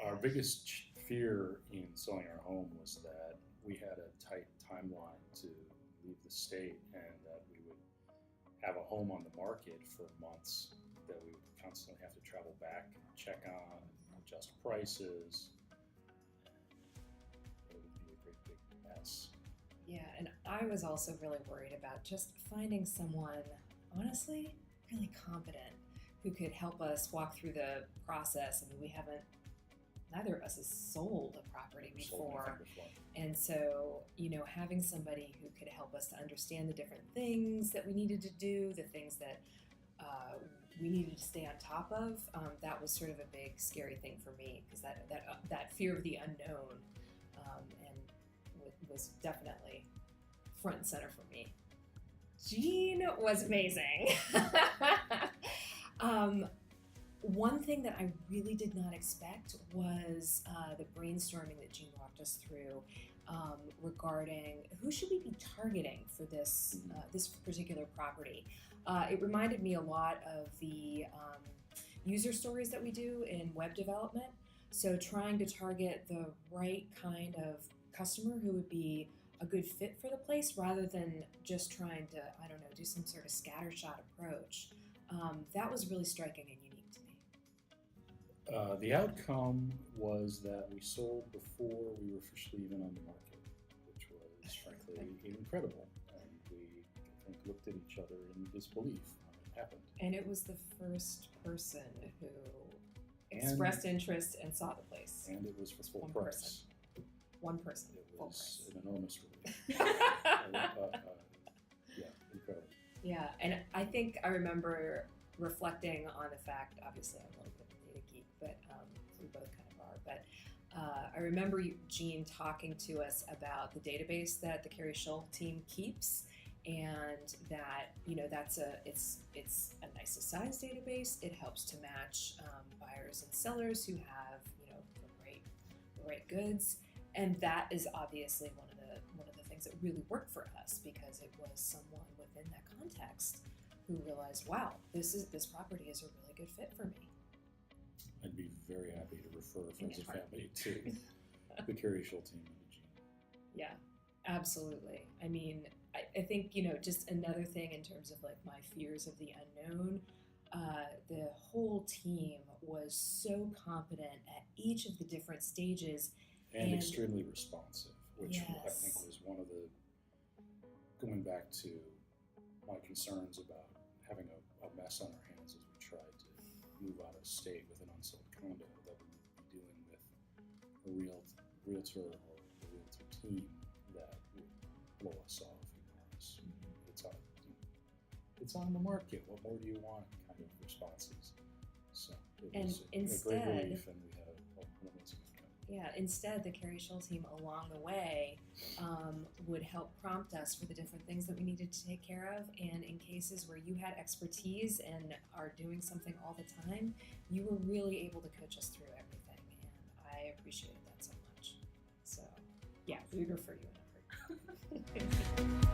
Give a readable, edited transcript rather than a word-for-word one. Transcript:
Our biggest fear in selling our home was that we had a tight timeline to leave the state and that we would have a home on the market for months that we would constantly have to travel back and check on and adjust prices. It would be a great big mess. Yeah, and I was also really worried about just finding someone, honestly, really competent who could help us walk through the process. I mean, neither of us has sold a property before. And so, having somebody who could help us to understand the different things that we needed to do, the things that we needed to stay on top of, that was sort of a big, scary thing for me, because that fear of the unknown and was definitely front and center for me. Jeanne was amazing. One thing that I really did not expect was the brainstorming that Jeanne walked us through regarding who should we be targeting for this particular property. It reminded me a lot of the user stories that we do in web development. So trying to target the right kind of customer who would be a good fit for the place rather than just trying to, do some sort of scattershot approach. That was really striking and unique to me. The outcome was that we sold before we were officially even on the market, which was frankly incredible. And we, I think, looked at each other in disbelief when it happened. And it was the first person who expressed interest and saw the place. And it was for full price. One person. It full was price. an enormous relief. Yeah, incredible. Yeah, and I think I remember reflecting on the fact, obviously I'm a little bit of a data geek, but we both kind of are, but I remember Jeanne talking to us about the database that the Carrie Shull team keeps, and that it's a nice sized database. It helps to match buyers and sellers who have the right goods. And that is obviously one of the things that really worked for us, because it was someone within that context who realized, wow, this property is a really good fit for me. I'd be very happy to refer friends and family to the Carrie Shull team and Jeanne. Yeah, absolutely. I mean, I think, just another thing in terms of like my fears of the unknown, the whole team was so competent at each of the different stages. And extremely responsive, which yes. I think was one of the, going back to my concerns about having a mess on our hands as we tried to move out of state with an unsold condo, that we would be dealing with a realtor or a realtor team that would blow us off. It's on the market. What more do you want? Kind of responses. So it was a great relief, and we had an amazing outcome. Yeah, instead, the Carrie Shull team along the way would help prompt us for the different things that we needed to take care of. And in cases where you had expertise and are doing something all the time, you were really able to coach us through everything. And I appreciated that so much. So, yeah, we would refer you in a heartbeat.